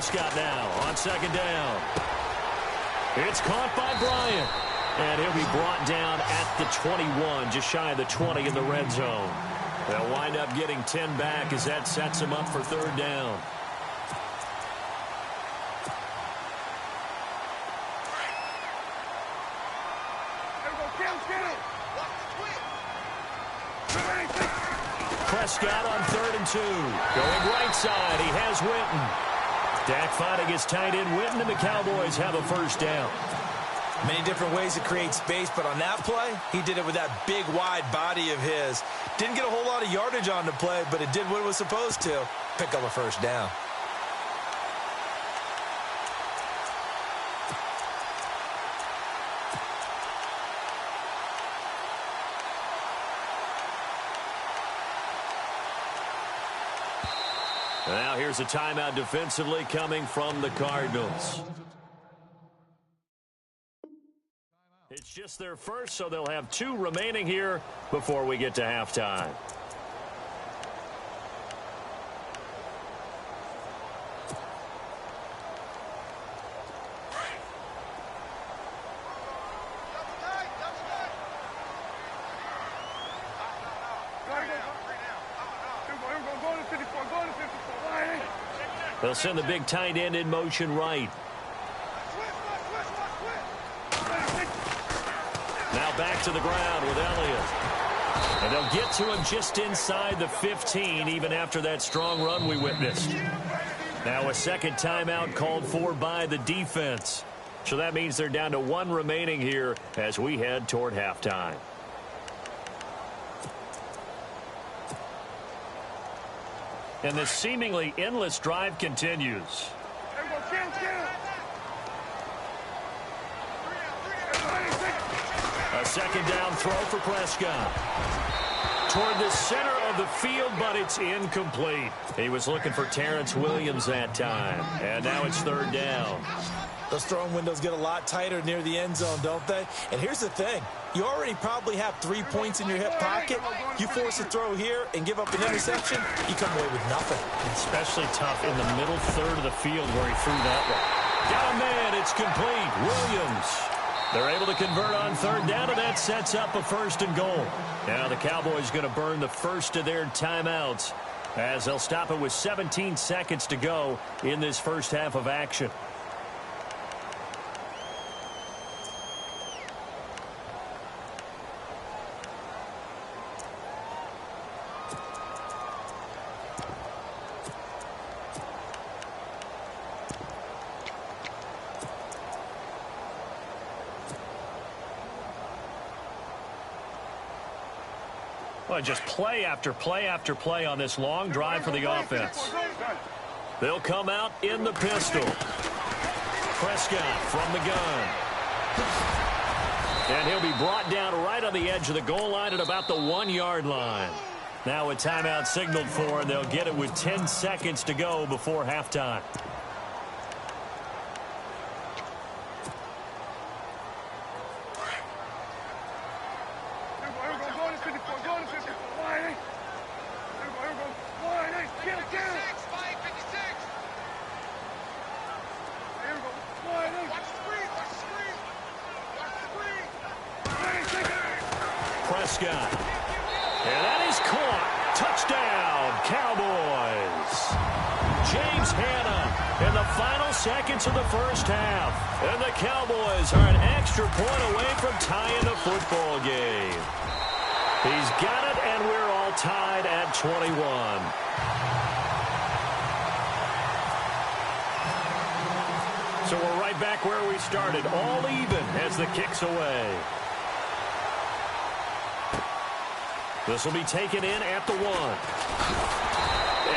Prescott now on second down. It's caught by Bryant. And he'll be brought down at the 21, just shy of the 20 in the red zone. They'll wind up getting 10 back as that sets them up for third down. Prescott on 3rd and 2. Going right side, he has Witten. Dak finding his tight end Witten, and the Cowboys have a first down. Many different ways to create space, but on that play, he did it with that big, wide body of his. Didn't get a whole lot of yardage on the play, but it did what it was supposed to. Pick up a first down. Now here's a timeout defensively coming from the Cardinals. It's just their first, so they'll have 2 remaining here before we get to halftime. They'll send the big tight end in motion right. Now back to the ground with Elliott. And they'll get to him just inside the 15, even after that strong run we witnessed. Now a second timeout called for by the defense. So that means they're down to 1 remaining here as we head toward halftime. And this seemingly endless drive continues. A second down throw for Prescott. Toward the center of the field, but it's incomplete. He was looking for Terrence Williams that time. And now it's third down. Those throwing windows get a lot tighter near the end zone, don't they? And here's the thing. You already probably have 3 points in your hip pocket. You force a throw here and give up an interception, you come away with nothing. Especially tough in the middle third of the field where he threw that one. Got a man. It's complete. Williams. They're able to convert on third down, and that sets up a 1st and goal. Now the Cowboys going to burn the first of their timeouts as they'll stop it with 17 seconds to go in this first half of action. Well, just play after play after play on this long drive for the offense. They'll come out in the pistol. Prescott from the gun. And he'll be brought down right on the edge of the goal line at about the 1-yard line. Now a timeout signaled for, and they'll get it with 10 seconds to go before halftime. Prescott. And that is caught. Touchdown, Cowboys. James Hanna in the final seconds of the first half. And the Cowboys are an extra point away from tying the football game. He's got it, and we're all tied at 21. So we're right back where we started, all even as the kick's away. This will be taken in at the 1.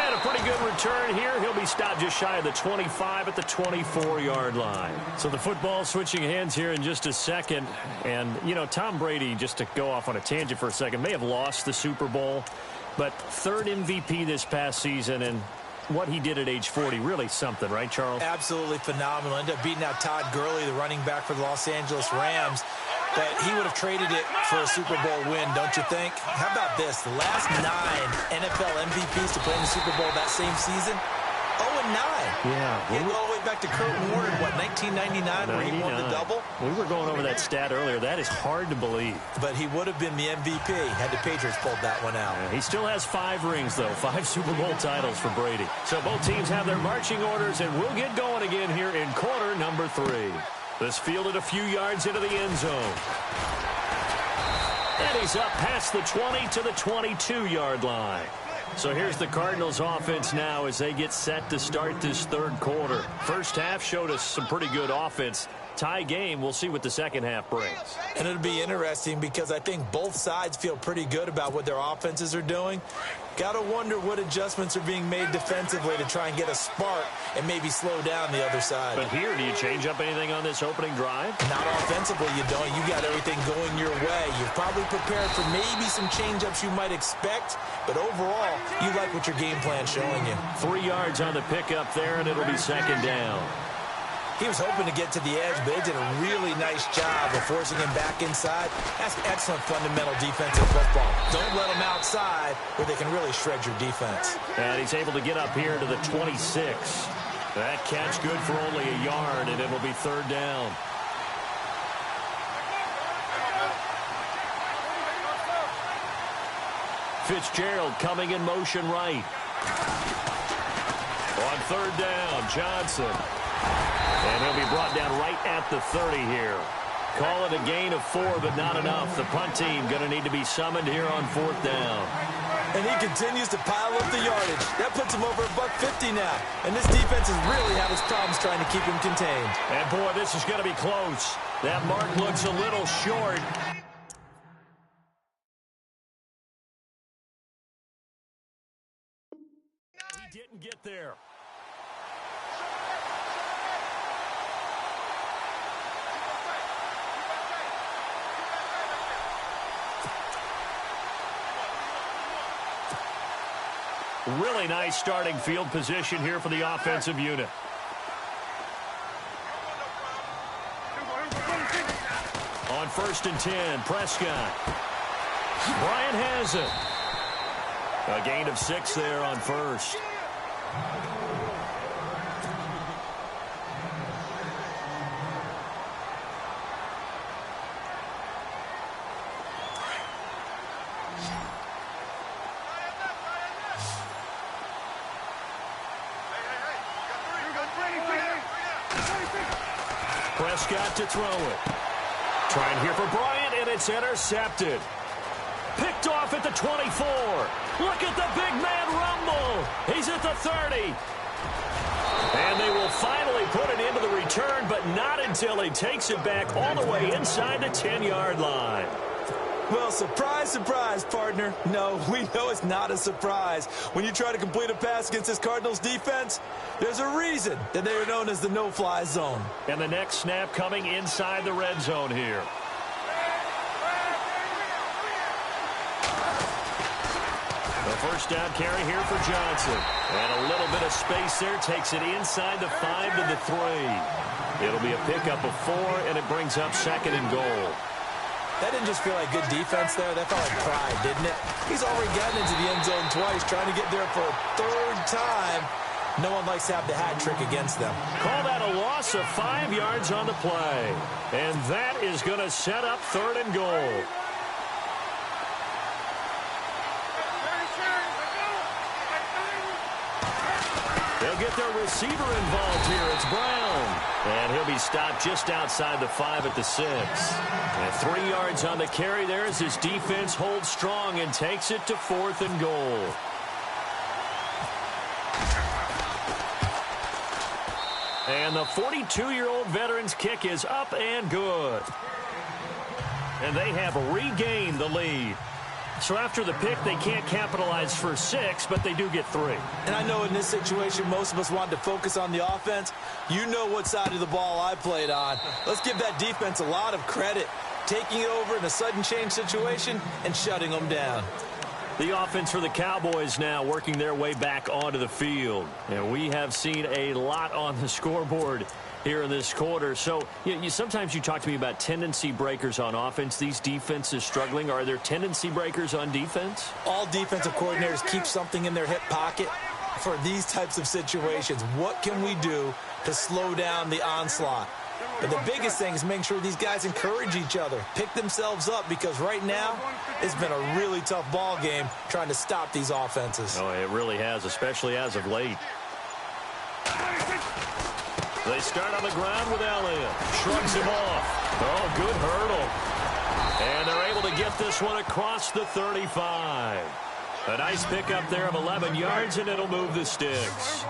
And a pretty good return here. He'll be stopped just shy of the 25 at the 24-yard line. So the football switching hands here in just a second. And, you know, Tom Brady, just to go off on a tangent for a second, may have lost the Super Bowl. But 3rd MVP this past season, and what he did at age 40, really something, right, Charles? Absolutely phenomenal. Ended up beating out Todd Gurley, the running back for the Los Angeles Rams. But he would have traded it for a Super Bowl win, don't you think? How about this? The last 9 NFL MVPs to play in the Super Bowl that same season, 0-9 Yeah. Getting all the way back to Kurt Warner, what, 1999, where he won the double? We were going over that stat earlier. That is hard to believe. But he would have been the MVP had the Patriots pulled that one out. Yeah, he still has 5 rings, though. 5 Super Bowl titles for Brady. So both teams have their marching orders, and we'll get going again here in quarter number 3. This fielded a few yards into the end zone. And he's up past the 20 to the 22-yard line. So here's the Cardinals offense now as they get set to start this third quarter. First half showed us some pretty good offense. Tie game, we'll see what the second half brings. And it'll be interesting because I think both sides feel pretty good about what their offenses are doing. Got to wonder what adjustments are being made defensively to try and get a spark and maybe slow down the other side. But here, do you change up anything on this opening drive? Not offensively, you don't. You got everything going your way. You've probably prepared for maybe some change-ups you might expect, but overall, you like what your game plan's showing you. 3 yards on the pickup there, and it'll be second down. He was hoping to get to the edge, but they did a really nice job of forcing him back inside. That's excellent fundamental defensive football. Don't let them outside where they can really shred your defense. And he's able to get up here to the 26. That catch good for only a yard, and it'll be third down. Fitzgerald coming in motion right. On third down, Johnson. And he'll be brought down right at the 30 here. Call it a gain of 4, but not enough. The punt team going to need to be summoned here on fourth down. And he continues to pile up the yardage. That puts him over $150 now. And this defense has really had its problems trying to keep him contained. And, boy, this is going to be close. That mark looks a little short. He didn't get there. Really nice starting field position here for the offensive unit. On 1st and 10, Prescott. Bryant has it. A gain of 6 there on first. Prescott to throw it. Trying here for Bryant, and it's intercepted. Picked off at the 24. Look at the big man rumble. He's at the 30. And they will finally put it into the return, but not until he takes it back all the way inside the 10-yard line. Well, surprise, surprise, partner. No, we know it's not a surprise. When you try to complete a pass against this Cardinals defense, there's a reason that they are known as the no-fly zone. And the next snap coming inside the red zone here. The first down carry here for Johnson. And a little bit of space there takes it inside the 5 to the 3. It'll be a pickup of 4, and it brings up 2nd and goal. That didn't just feel like good defense there. That felt like pride, didn't it? He's already gotten into the end zone twice, trying to get there for a 3rd time. No one likes to have the hat trick against them. Call that a loss of 5 yards on the play. And that is going to set up 3rd and goal. They'll get their receiver involved here. It's Brown. And he'll be stopped just outside the 5 at the 6. And 3 yards on the carry there as his defense holds strong and takes it to 4th and goal. And the 42-year-old veteran's kick is up and good. And they have regained the lead. So after the pick, they can't capitalize for 6, but they do get 3. And I know in this situation, most of us wanted to focus on the offense. You know what side of the ball I played on. Let's give that defense a lot of credit. Taking it over in a sudden change situation and shutting them down. The offense for the Cowboys now working their way back onto the field. And we have seen a lot on the scoreboard here in this quarter. So sometimes you talk to me about tendency breakers on offense. These defenses struggling. Are there tendency breakers on defense? All defensive coordinators keep something in their hip pocket. for these types of situations. What can we do to slow down the onslaught? And the biggest thing is making sure these guys encourage each other, pick themselves up, because right now it's been a really tough ball game trying to stop these offenses. Oh, it really has, especially as of late. They start on the ground with Elliott. Shrugs him off. Oh, good hurdle. And they're able to get this one across the 35. A nice pickup there of 11 yards, and it'll move the sticks.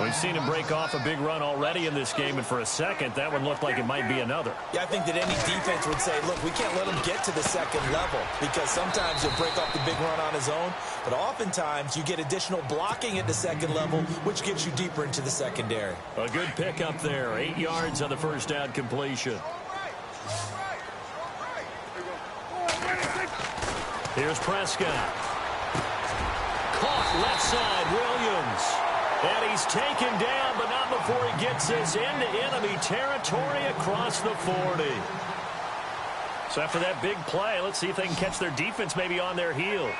We've seen him break off a big run already in this game, and for a second, that one looked like it might be another. Yeah, I think that any defense would say, look, we can't let him get to the second level, because sometimes he'll break off the big run on his own, but oftentimes you get additional blocking at the second level, which gets you deeper into the secondary. A good pickup there, 8 yards on the first down completion. Here's Prescott. Caught left side, Williams. And he's taken down, but not before he gets us into enemy territory across the 40. So after that big play, let's see if they can catch their defense maybe on their heels.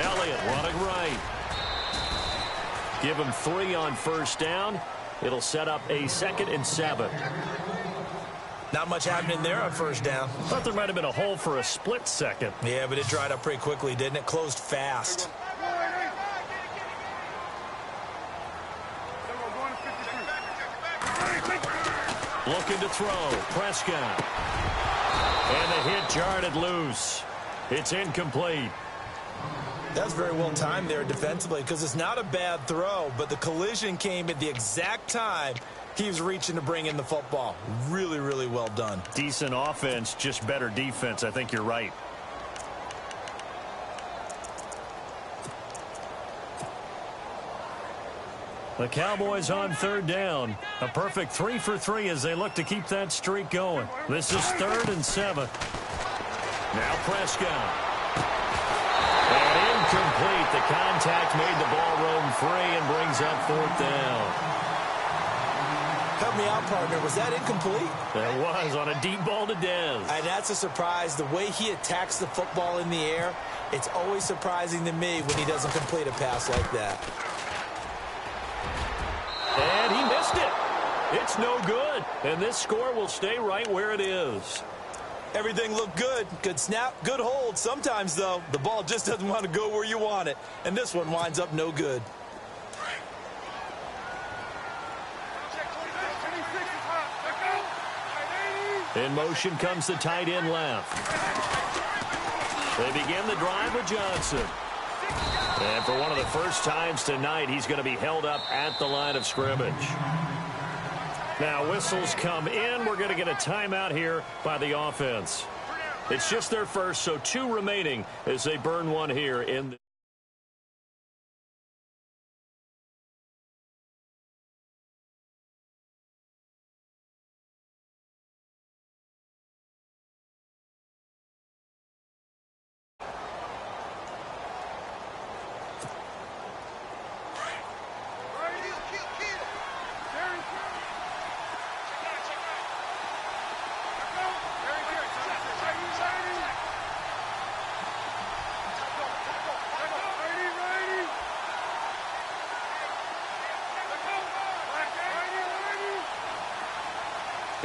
Elliott running right. Give him 3 on first down. It'll set up a 2nd and 7. Not much happening there on first down. Thought there might have been a hole for a split second. Yeah, but it dried up pretty quickly, didn't it? Closed fast. Looking to throw. Prescott. And the hit jarred loose. It's incomplete. That's very well timed there defensively, because it's not a bad throw, but the collision came at the exact time he was reaching to bring in the football. Really, really well done. Decent offense, just better defense. I think you're right. The Cowboys on third down. A perfect 3 for 3 as they look to keep that streak going. This is 3rd and 7. Now Prescott. And incomplete. The contact made the ball roam free and brings up 4th down. Help me out, partner. Was that incomplete? That was on a deep ball to Dez. And that's a surprise. The way he attacks the football in the air, it's always surprising to me when he doesn't complete a pass like that. And he missed it. It's no good. And this score will stay right where it is. Everything looked good. Good snap, good hold. Sometimes, though, the ball just doesn't want to go where you want it. And this one winds up no good. In motion comes the tight end left. They begin the drive with Johnson. And for one of the first times tonight, he's going to be held up at the line of scrimmage. Now whistles come in. We're going to get a timeout here by the offense. It's just their first, so 2 remaining as they burn one here in the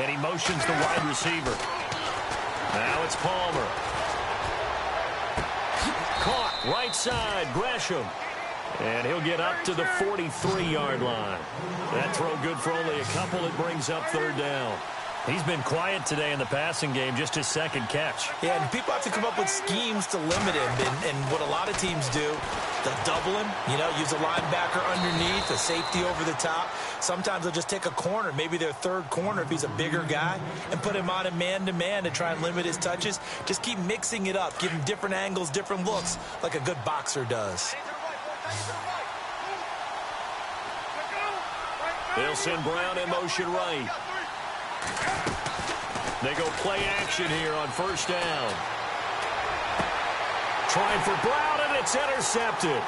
and he motions the wide receiver. Now it's Palmer. Caught right side, Gresham. And he'll get up to the 43-yard line. That throw good for only a couple. It brings up 3rd down. He's been quiet today in the passing game, just his 2nd catch. Yeah, and people have to come up with schemes to limit him. And what a lot of teams do, they'll double him, use a linebacker underneath, a safety over the top. Sometimes they'll just take a corner, maybe their 3rd corner if he's a bigger guy, and put him on a man-to-man to try and limit his touches. Just keep mixing it up, give him different angles, different looks, like a good boxer does. They'll send Brown in motion right. They go play action here on first down. Trying for Brown, and it's intercepted.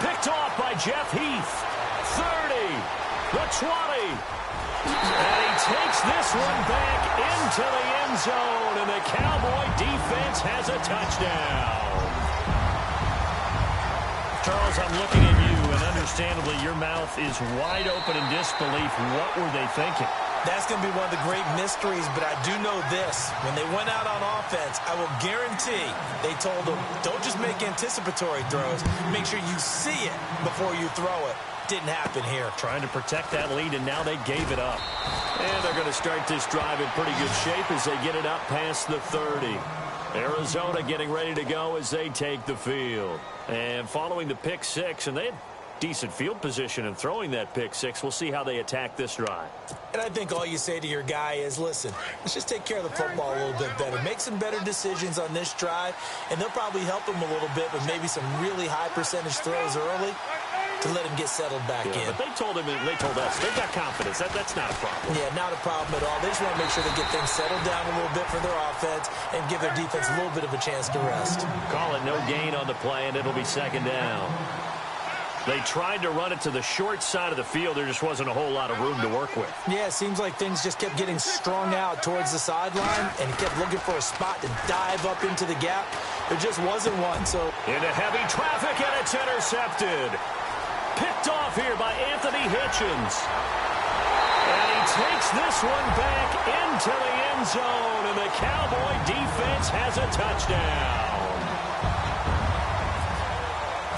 Picked off by Jeff Heath. 30. The 20. And he takes this one back into the end zone, and the Cowboy defense has a touchdown. Charles, I'm looking at you, and understandably your mouth is wide open in disbelief. What were they thinking? That's going to be one of the great mysteries, but I do know this. When they went out on offense, I will guarantee they told them, don't just make anticipatory throws. Make sure you see it before you throw it. Didn't happen here. Trying to protect that lead, and now they gave it up. And they're going to start this drive in pretty good shape as they get it up past the 30. Arizona getting ready to go as they take the field. And following the pick six, and they had decent field position in throwing that pick six. We'll see how they attack this drive. And I think all you say to your guy is, listen, let's just take care of the football a little bit better. Make some better decisions on this drive, and they'll probably help him a little bit with maybe some really high percentage throws early to let him get settled back in. But they told him, and they told us, they've got confidence. That's not a problem. Yeah, not a problem at all. They just want to make sure they get things settled down a little bit for their offense and give their defense a little bit of a chance to rest. Call it no gain on the play, and it'll be second down. They tried to run it to the short side of the field. There just wasn't a whole lot of room to work with. Yeah, it seems like things just kept getting strung out towards the sideline, and he kept looking for a spot to dive up into the gap. There just wasn't one. So into heavy traffic, and it's intercepted. Picked off here by Anthony Hitchens. And he takes this one back into the end zone, and the Cowboy defense has a touchdown.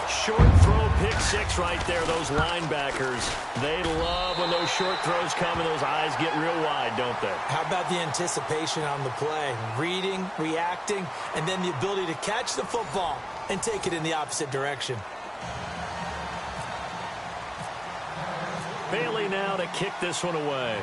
Short throw, pick six right there. Those linebackers, they love when those short throws come and those eyes get real wide, don't they? How about the anticipation on the play? Reading, reacting, and then the ability to catch the football and take it in the opposite direction. Bailey now to kick this one away.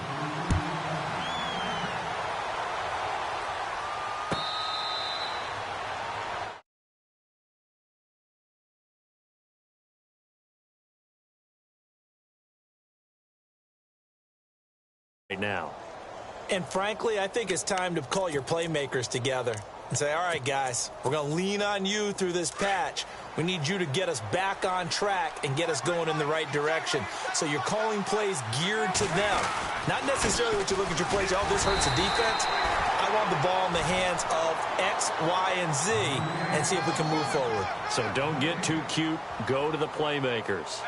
Right now. And frankly, I think it's time to call your playmakers together and say, all right, guys, we're going to lean on you through this patch. We need you to get us back on track and get us going in the right direction. So you're calling plays geared to them. Not necessarily what you look at your plays, oh, this hurts the defense. I want the ball in the hands of X, Y, and Z and see if we can move forward. So don't get too cute. Go to the playmakers.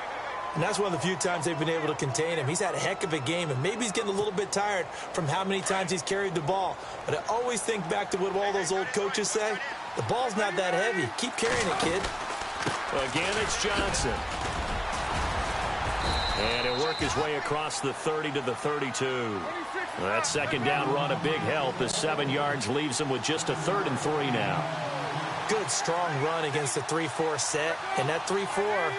And that's one of the few times they've been able to contain him. He's had a heck of a game, and maybe he's getting a little bit tired from how many times he's carried the ball. But I always think back to what all those old coaches say. The ball's not that heavy. Keep carrying it, kid. Again, it's Johnson. And he'll work his way across the 30 to the 32. That second down run, a big help. The 7 yards leaves him with just a 3rd and 3 now. Good, strong run against the 3-4 set. And that 3-4...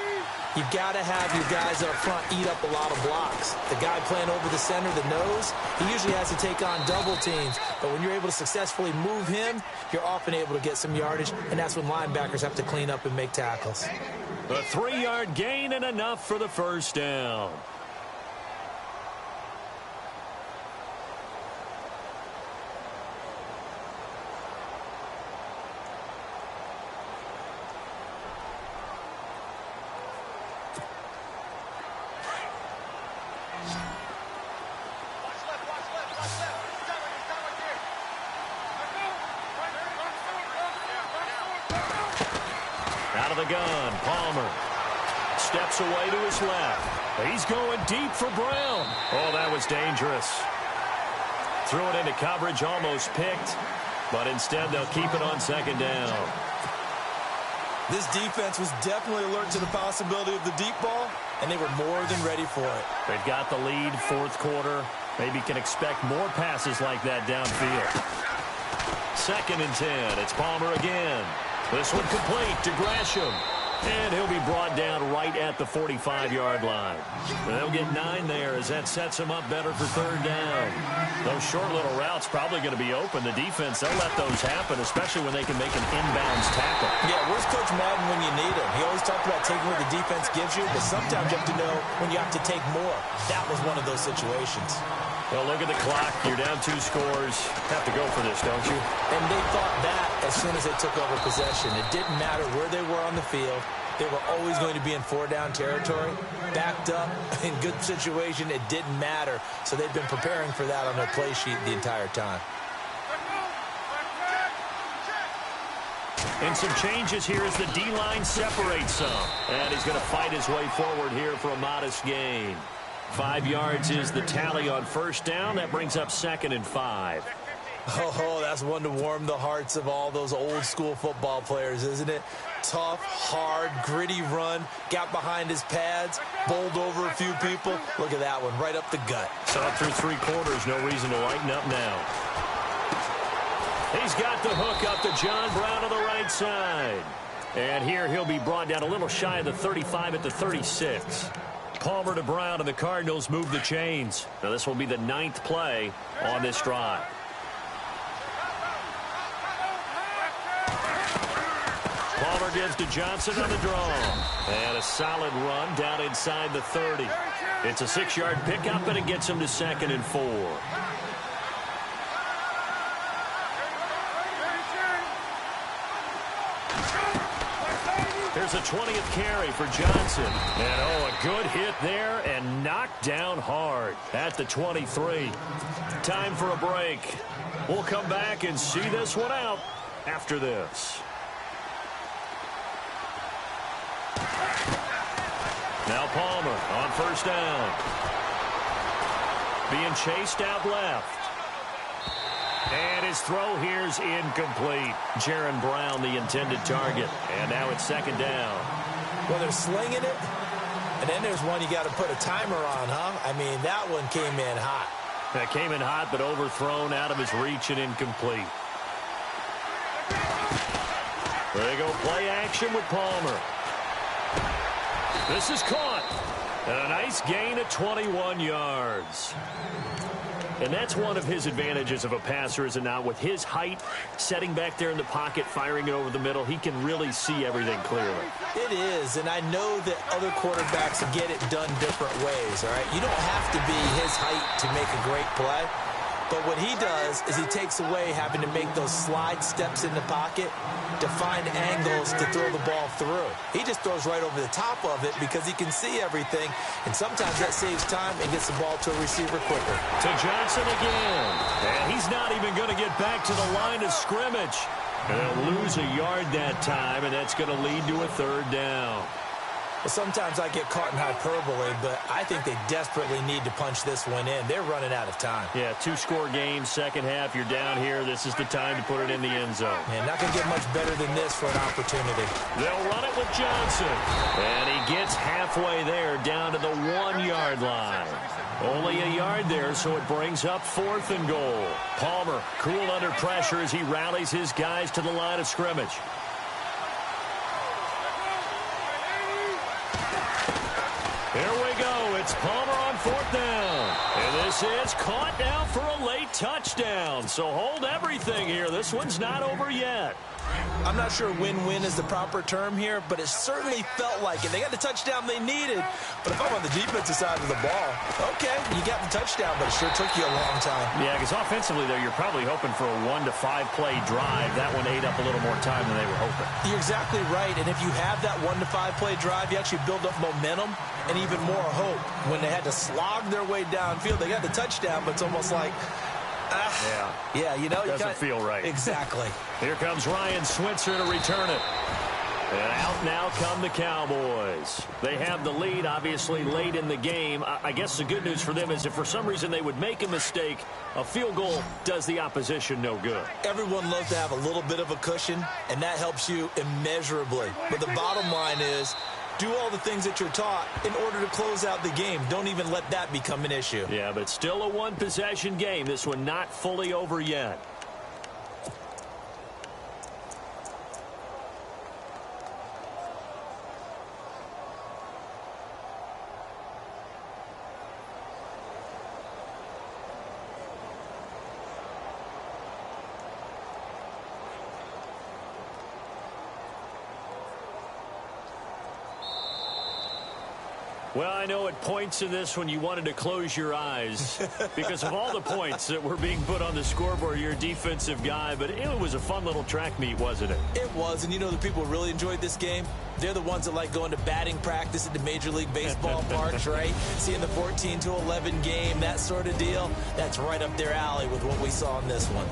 you've got to have your guys up front eat up a lot of blocks. The guy playing over the center, the nose, he usually has to take on double teams. But when you're able to successfully move him, you're often able to get some yardage, and that's when linebackers have to clean up and make tackles. A 3-yard gain and enough for the first down. Out of the gun, Palmer steps away to his left. He's going deep for Brown. Oh, that was dangerous. Threw it into coverage, almost picked, but instead they'll keep it on second down. This defense was definitely alert to the possibility of the deep ball, and they were more than ready for it. They've got the lead, 4th quarter. Maybe can expect more passes like that downfield. 2nd and 10. It's Palmer again. This one complete to Gresham. And he'll be brought down right at the 45-yard line. They'll get 9 there as that sets them up better for 3rd down. Those short little routes probably going to be open. The defense, they'll let those happen, especially when they can make an inbounds tackle. Yeah, where's Coach Madden when you need him? He always talked about taking what the defense gives you, but sometimes you have to know when you have to take more. That was one of those situations. Well, look at the clock. You're down 2 scores. Have to go for this, don't you? And they thought that as soon as they took over possession. It didn't matter where they were on the field. They were always going to be in four-down territory. Backed up, in good situation, it didn't matter. So they've been preparing for that on their play sheet the entire time. And some changes here as the D-line separates some. And he's going to fight his way forward here for a modest gain. 5 yards is the tally on first down. That brings up 2nd and 5. Oh, that's one to warm the hearts of all those old-school football players, isn't it? Tough, hard, gritty run, got behind his pads, bowled over a few people. Look at that one, right up the gut. So through 3 quarters, no reason to lighten up now. He's got the hook up to John Brown to the right side. And here he'll be brought down a little shy of the 35 at the 36. Palmer to Brown, and the Cardinals move the chains. Now this will be the 9th play on this drive. Palmer gives to Johnson on the draw. And a solid run down inside the 30. It's a 6-yard pickup, and it gets him to 2nd and 4. There's a 20th carry for Johnson. And, oh, a good hit there and knocked down hard at the 23. Time for a break. We'll come back and see this one out after this. Now Palmer on first down. Being chased out left. And his throw here's incomplete. Jaron Brown, the intended target. And now it's 2nd down. Well, they're slinging it. And then there's one you got to put a timer on, huh? I mean, that one came in hot. That came in hot, but overthrown out of his reach and incomplete. There they go, play action with Palmer. This is caught. And a nice gain of 21 yards. And that's one of his advantages of a passer, is it not? With his height, setting back there in the pocket, firing it over the middle, he can really see everything clearly. It is, and I know that other quarterbacks get it done different ways, all right? You don't have to be his height to make a great play. But what he does is he takes away having to make those slide steps in the pocket to find angles to throw the ball through. He just throws right over the top of it because he can see everything, and sometimes that saves time and gets the ball to a receiver quicker. To Johnson again, and he's not even going to get back to the line of scrimmage. And they'll lose a yard that time, and that's going to lead to a 3rd down. Well, sometimes I get caught in hyperbole, but I think they desperately need to punch this one in. They're running out of time. Yeah, 2-score game, second half. You're down here. This is the time to put it in the end zone. Man, not going to get much better than this for an opportunity. They'll run it with Johnson. And he gets halfway there, down to the 1-yard line. Only a yard there, so it brings up 4th and goal. Palmer, cool under pressure as he rallies his guys to the line of scrimmage. Here we go. It's Palmer on 4th down. And this is caught now for a late touchdown. So hold everything here. This one's not over yet. I'm not sure win-win is the proper term here, but it certainly felt like it. They got the touchdown they needed, but if I'm on the defensive side of the ball, okay, you got the touchdown, but it sure took you a long time. Yeah, because offensively, though, you're probably hoping for a 1 to 5 play drive. That one ate up a little more time than they were hoping. You're exactly right, and if you have that 1 to 5 play drive, you actually build up momentum and even more hope. When they had to slog their way downfield, they got the touchdown, but it's almost like, yeah, you know, doesn't feel right. Exactly. Here comes Ryan Switzer to return it. And out now come the Cowboys. They have the lead, obviously, late in the game. I guess the good news for them is if for some reason they would make a mistake, a field goal does the opposition no good. Everyone loves to have a little bit of a cushion, and that helps you immeasurably. But the bottom line is, do all the things that you're taught in order to close out the game. Don't even let that become an issue. Yeah, but still a one-possession game. This one not fully over yet. Well, I know at points in this when you wanted to close your eyes because of all the points that were being put on the scoreboard. You're a defensive guy, but it was a fun little track meet, wasn't it? It was, and you know the people who really enjoyed this game? They're the ones that like going to batting practice at the Major League Baseball parks, right? Seeing the 14-11 game, that sort of deal. That's right up their alley with what we saw in this one.